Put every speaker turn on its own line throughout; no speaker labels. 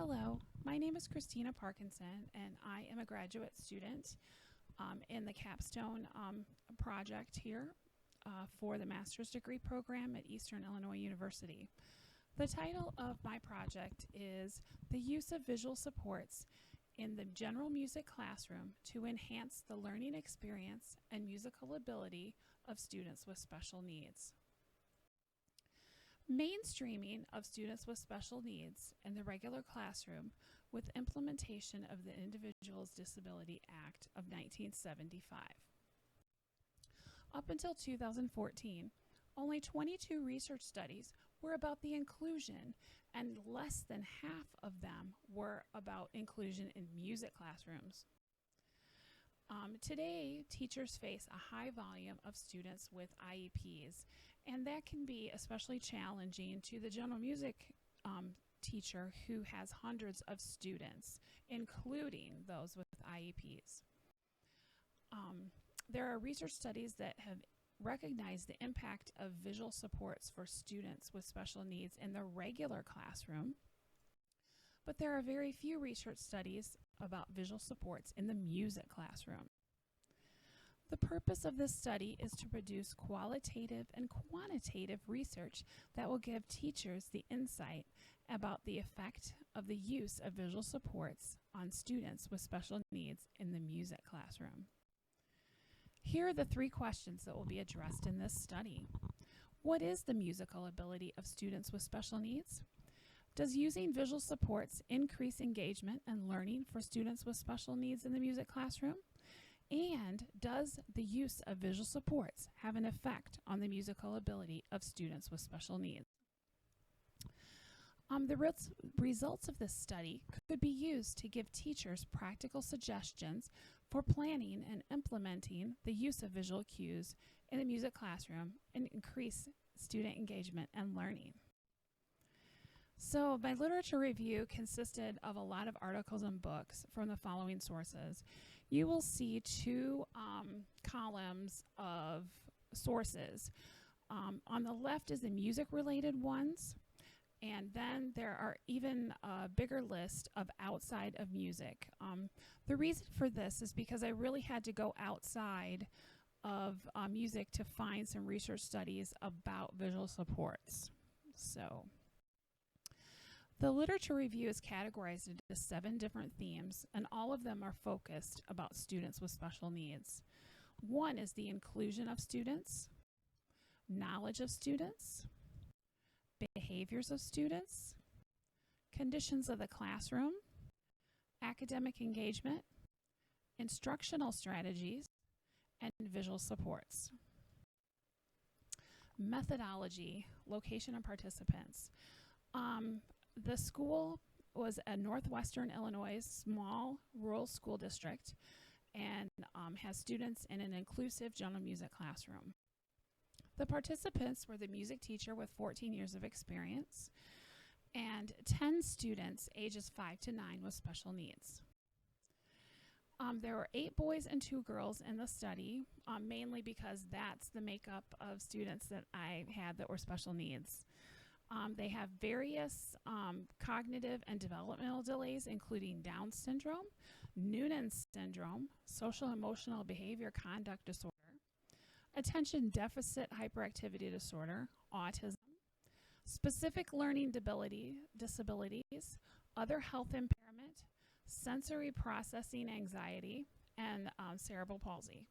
Hello, my name is Christina Parkinson, and I am a graduate student in the Capstone project here for the master's degree program at Eastern Illinois University. The title of my project is The Use of Visual Supports in the General Music Classroom to Enhance the Learning Experience and Musical Ability of Students with Special Needs. Mainstreaming of students with special needs in the regular classroom with implementation of the Individuals Disability Act of 1975. Up until 2014, only 22 research studies were about the inclusion, and less than half of them were about inclusion in music classrooms. Today, teachers face a high volume of students with IEPs, and that can be especially challenging to the general music teacher who has hundreds of students, including those with IEPs. There are research studies that have recognized the impact of visual supports for students with special needs in the regular classroom, but there are very few research studies about visual supports in the music classroom. The purpose of this study is to produce qualitative and quantitative research that will give teachers the insight about the effect of the use of visual supports on students with special needs in the music classroom. Here are the 3 questions that will be addressed in this study. What is the musical ability of students with special needs? Does using visual supports increase engagement and learning for students with special needs in the music classroom? And does the use of visual supports have an effect on the musical ability of students with special needs? The results of this study could be used to give teachers practical suggestions for planning and implementing the use of visual cues in the music classroom and increase student engagement and learning. So my literature review consisted of a lot of articles and books from the following sources. You will see 2 columns of sources. On the left is the music-related ones, and then there are even a bigger list of outside of music. The reason for this is because I really had to go outside of music to find some research studies about visual supports. So the literature review is categorized into 7 different themes, and all of them are focused about students with special needs. One is the inclusion of students, knowledge of students, behaviors of students, conditions of the classroom, academic engagement, instructional strategies, and visual supports. Methodology, location, and participants. The school was a northwestern Illinois small rural school district and has students in an inclusive general music classroom. The participants were the music teacher with 14 years of experience and 10 students ages 5 to 9 with special needs. There were 8 boys and 2 girls in the study, mainly because that's the makeup of students that I had that were special needs. They have various cognitive and developmental delays, including Down syndrome, Noonan syndrome, social emotional behavior conduct disorder, attention deficit hyperactivity disorder, autism, specific learning disabilities, other health impairment, sensory processing anxiety, and cerebral palsy.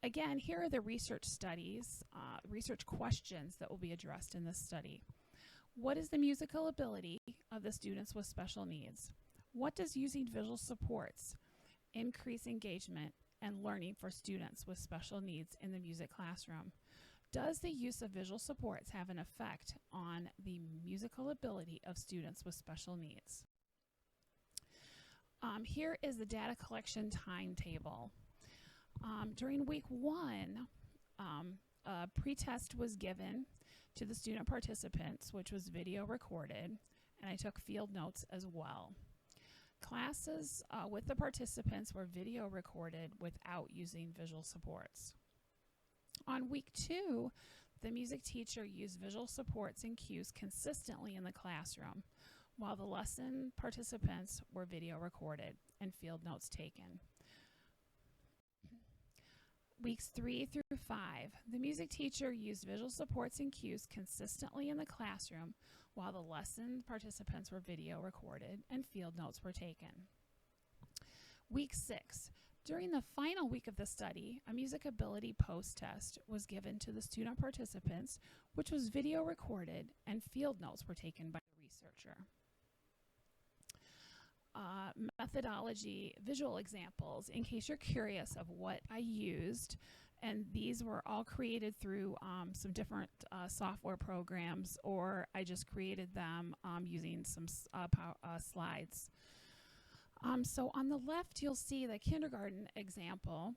Again, here are the research studies, research questions that will be addressed in this study. What is the musical ability of the students with special needs? What does using visual supports increase engagement and learning for students with special needs in the music classroom? Does the use of visual supports have an effect on the musical ability of students with special needs? Here is the data collection timetable. During week 1, a pretest was given to the student participants, which was video recorded, and I took field notes as well. Classes with the participants were video recorded without using visual supports. On week 2, the music teacher used visual supports and cues consistently in the classroom, while the lesson participants were video recorded and field notes taken. Weeks 3 through 5, the music teacher used visual supports and cues consistently in the classroom, while the lesson participants were video recorded and field notes were taken. Week 6, during the final week of the study, a music ability post-test was given to the student participants, which was video recorded and field notes were taken by the researcher. Methodology, visual examples, in case you're curious of what I used, and these were all created through some different software programs, or I just created them using some slides. So on the left, you'll see the kindergarten example,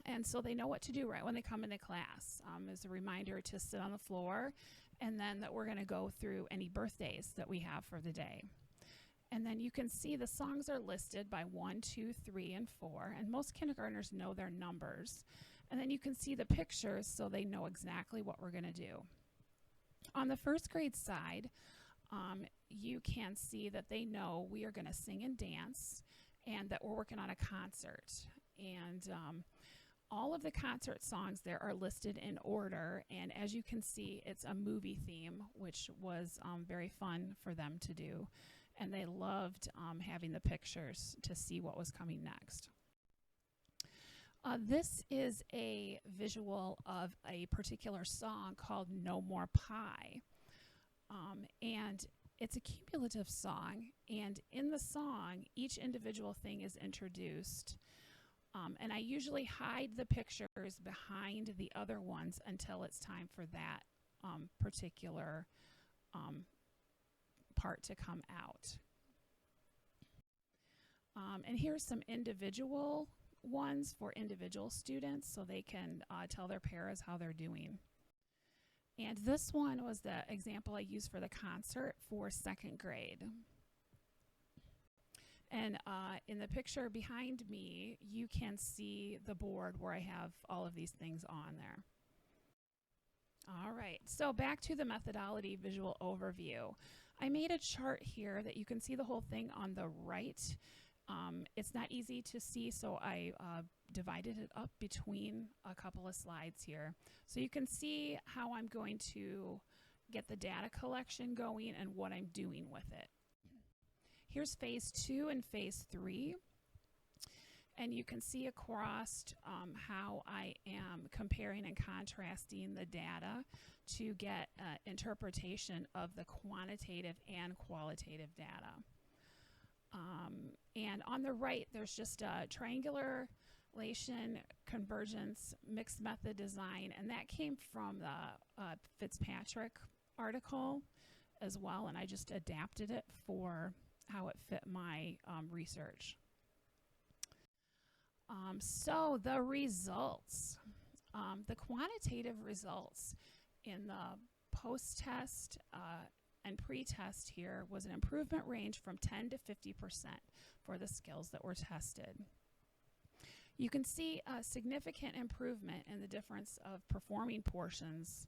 and so they know what to do right when they come into class. As a reminder to sit on the floor, and then that we're going to go through any birthdays that we have for the day. And then you can see the songs are listed by 1, 2, 3, and 4, and most kindergartners know their numbers. And then you can see the pictures so they know exactly what we're going to do. On the first grade side, you can see that they know we are going to sing and dance and that we're working on a concert. And all of the concert songs there are listed in order, and as you can see, it's a movie theme, which was very fun for them to do. And they loved having the pictures to see what was coming next. This is a visual of a particular song called No More Pie. And it's a cumulative song, and in the song, each individual thing is introduced. And I usually hide the pictures behind the other ones until it's time for that particular part to come out. And here's some individual ones for individual students so they can tell their parents how they're doing. And this one was the example I used for the concert for 2nd grade. And in the picture behind me, you can see the board where I have all of these things on there. All right, so back to the methodology visual overview. I made a chart here that you can see the whole thing on the right. It's not easy to see, so I divided it up between a couple of slides here. So you can see how I'm going to get the data collection going and what I'm doing with it. Here's phase 2 and phase 3. And you can see across how I am comparing and contrasting the data to get interpretation of the quantitative and qualitative data. And on the right, there's just a triangulation, convergence, mixed method design, and that came from the Fitzpatrick article as well, and I just adapted it for how it fit my research. So the results, the quantitative results in the post-test and pre-test here was an improvement range from 10 to 50% for the skills that were tested. You can see a significant improvement in the difference of performing portions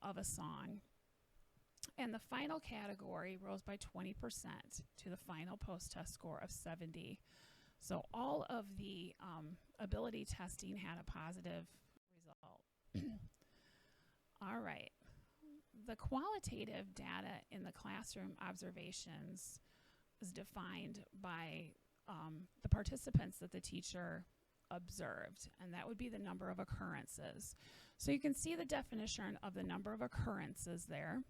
of a song. And the final category rose by 20% to the final post-test score of 70. So all of the ability testing had a positive result. All right. The qualitative data in the classroom observations is defined by the participants that the teacher observed, and that would be the number of occurrences. So you can see the definition of the number of occurrences there,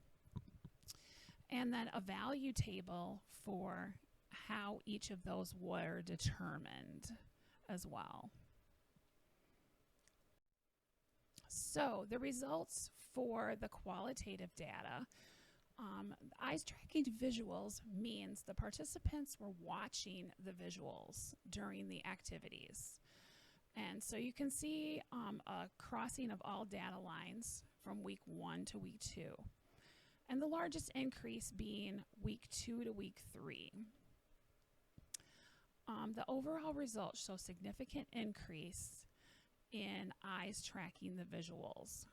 and then a value table for how each of those were determined as well. So the results for the qualitative data, eyes tracking visuals means the participants were watching the visuals during the activities. And so you can see a crossing of all data lines from week 1 to week 2. And the largest increase being week 2 to week 3. The overall results show significant increase in eyes tracking the visuals.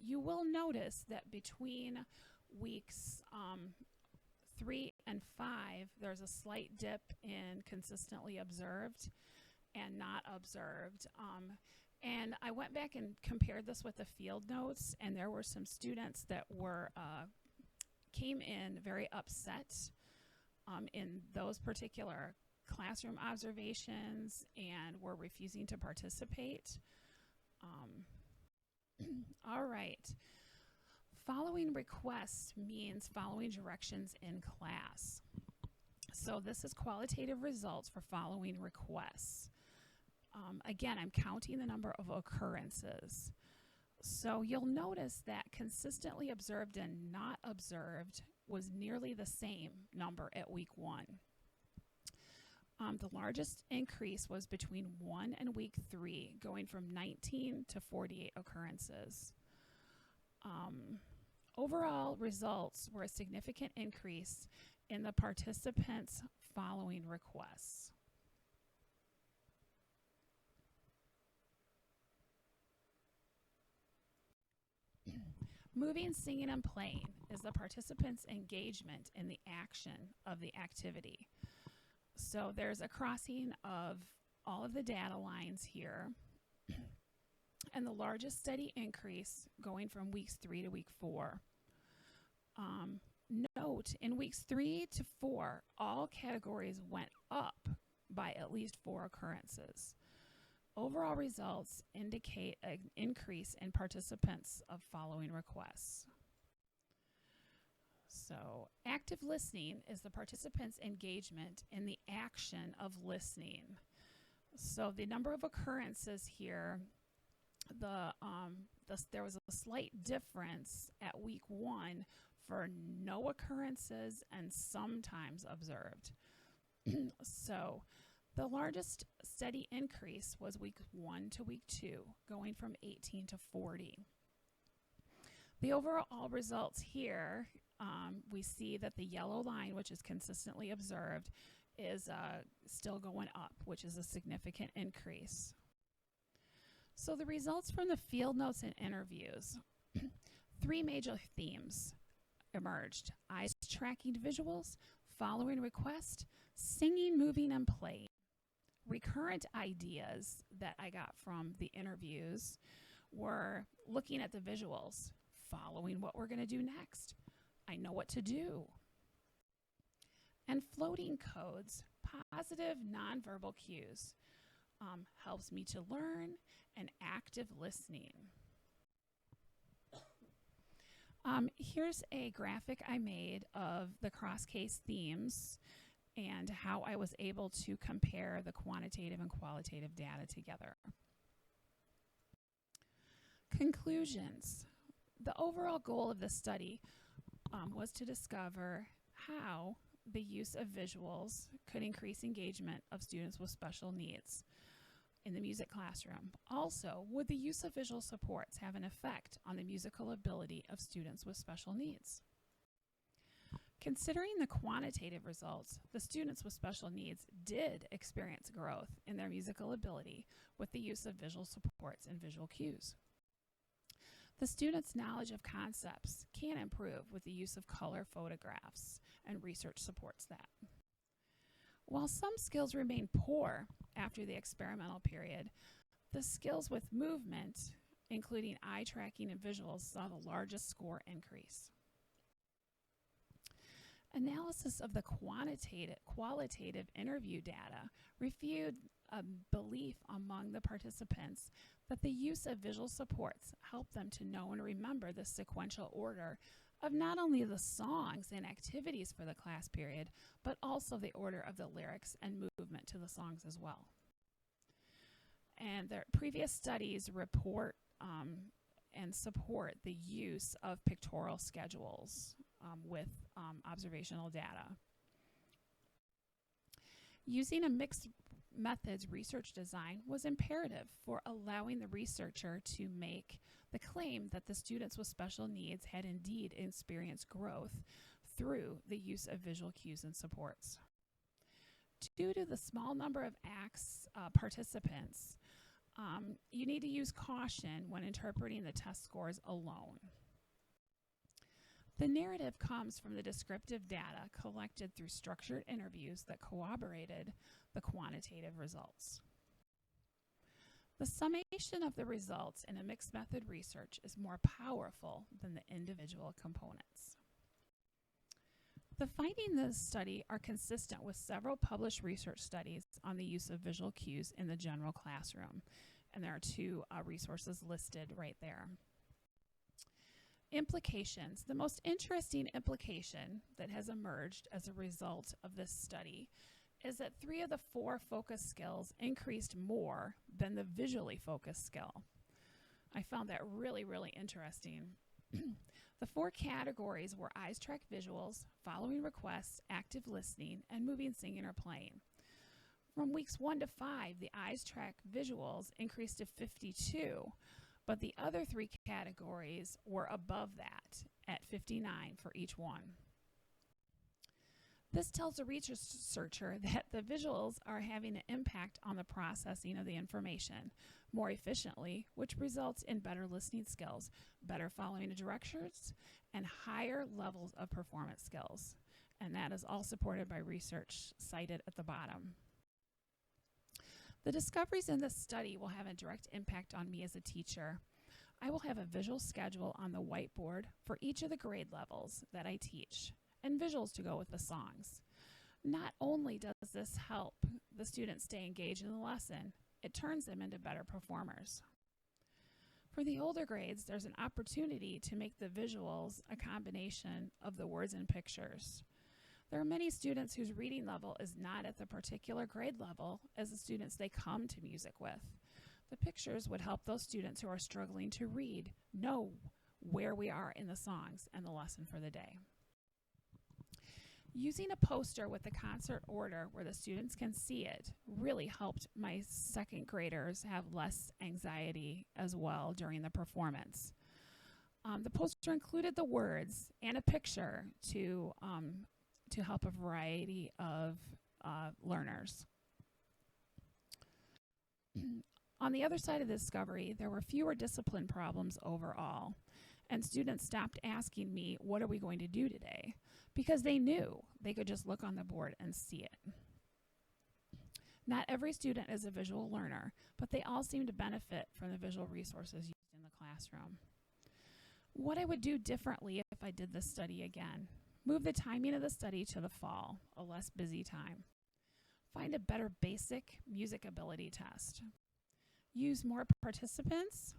You will notice that between weeks 3 and 5, there's a slight dip in consistently observed and not observed. And I went back and compared this with the field notes, and there were some students that were came in very upset in those particular classroom observations and were refusing to participate. All right. Following requests means following directions in class. So this is qualitative results for following requests. Again, I'm counting the number of occurrences. So you'll notice that consistently observed and not observed was nearly the same number at week 1. The largest increase was between 1 and week 3, going from 19 to 48 occurrences. Overall results were a significant increase in the participants following requests. Moving, singing, and playing is the participants' engagement in the action of the activity. So there's a crossing of all of the data lines here, and the largest steady increase going from weeks 3 to week 4. Note, in weeks 3 to 4, all categories went up by at least 4 occurrences. Overall results indicate an increase in participants of following requests. So, active listening is the participants' engagement in the action of listening. So, the number of occurrences here, there was a slight difference at week 1 for no occurrences and sometimes observed. So, the largest steady increase was week 1 to week 2, going from 18 to 40. The overall results here, we see that the yellow line, which is consistently observed, is still going up, which is a significant increase. So the results from the field notes and interviews, 3 major themes emerged: eyes tracking visuals, following request, singing, moving, and playing. Recurrent ideas that I got from the interviews were looking at the visuals, following what we're going to do next. I know what to do. And floating codes, positive nonverbal cues, helps me to learn, and active listening. Here's a graphic I made of the cross-case themes and how I was able to compare the quantitative and qualitative data together. Conclusions. The overall goal of the study was to discover how the use of visuals could increase engagement of students with special needs in the music classroom. Also, would the use of visual supports have an effect on the musical ability of students with special needs? Considering the quantitative results, the students with special needs did experience growth in their musical ability with the use of visual supports and visual cues. The students' knowledge of concepts can improve with the use of color photographs, and research supports that. While some skills remain poor after the experimental period, the skills with movement, including eye tracking and visuals, saw the largest score increase. Analysis of the qualitative interview data reviewed a belief among the participants that the use of visual supports helped them to know and remember the sequential order of not only the songs and activities for the class period, but also the order of the lyrics and movement to the songs as well. And their previous studies report and support the use of pictorial schedules with observational data. Using a mixed methods research design was imperative for allowing the researcher to make the claim that the students with special needs had indeed experienced growth through the use of visual cues and supports. Due to the small number of participants, You need to use caution when interpreting the test scores alone. The narrative comes from the descriptive data collected through structured interviews that corroborated the quantitative results. The summation of the results in a mixed method research is more powerful than the individual components. The findings in this study are consistent with several published research studies on the use of visual cues in the general classroom. And there are two resources listed right there. Implications. The most interesting implication that has emerged as a result of this study is that 3 of the 4 focus skills increased more than the visually focused skill. I found that really, really interesting. The 4 categories were eyes track visuals, following requests, active listening, and moving, singing, or playing. From weeks 1 to 5, the eyes track visuals increased to 52, but the other 3 categories were above that at 59 for each one. This tells a researcher that the visuals are having an impact on the processing of the information more efficiently, which results in better listening skills, better following of directions, and higher levels of performance skills. And that is all supported by research cited at the bottom. The discoveries in this study will have a direct impact on me as a teacher. I will have a visual schedule on the whiteboard for each of the grade levels that I teach, and visuals to go with the songs. Not only does this help the students stay engaged in the lesson, it turns them into better performers. For the older grades, there's an opportunity to make the visuals a combination of the words and pictures. There are many students whose reading level is not at the particular grade level as the students they come to music with. The pictures would help those students who are struggling to read know where we are in the songs and the lesson for the day. Using a poster with the concert order where the students can see it really helped my second graders have less anxiety as well during the performance. The poster included the words and a picture to help a variety of learners. On the other side of the discovery, there were fewer discipline problems overall, and students stopped asking me, what are we going to do today? Because they knew they could just look on the board and see it. Not every student is a visual learner, but they all seem to benefit from the visual resources used in the classroom. What I would do differently if I did this study again: move the timing of the study to the fall, a less busy time. Find a better basic music ability test. Use more participants.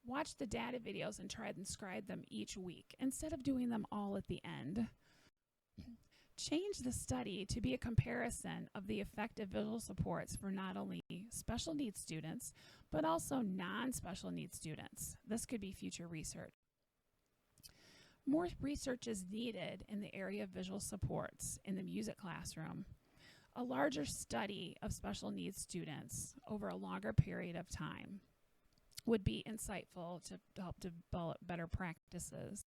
Watch the data videos and try to transcribe them each week instead of doing them all at the end. Change the study to be a comparison of the effective visual supports for not only special needs students, but also non-special needs students. This could be future research. More research is needed in the area of visual supports in the music classroom. A larger study of special needs students over a longer period of time would be insightful to help develop better practices.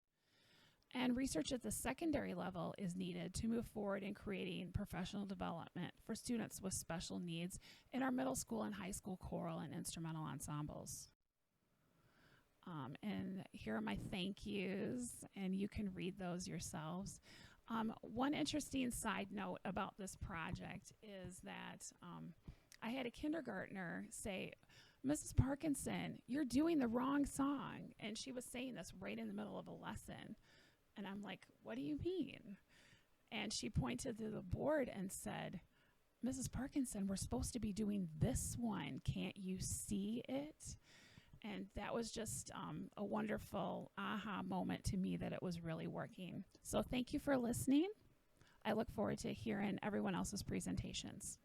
And research at the secondary level is needed to move forward in creating professional development for students with special needs in our middle school and high school choral and instrumental ensembles. And here are my thank yous, and you can read those yourselves. One interesting side note about this project is that I had a kindergartner say, Mrs. Parkinson, you're doing the wrong song. And she was saying this right in the middle of a lesson. And I'm like, what do you mean? And she pointed to the board and said, Mrs. Parkinson, we're supposed to be doing this one. Can't you see it? And that was just a wonderful aha moment to me that it was really working. So thank you for listening. I look forward to hearing everyone else's presentations.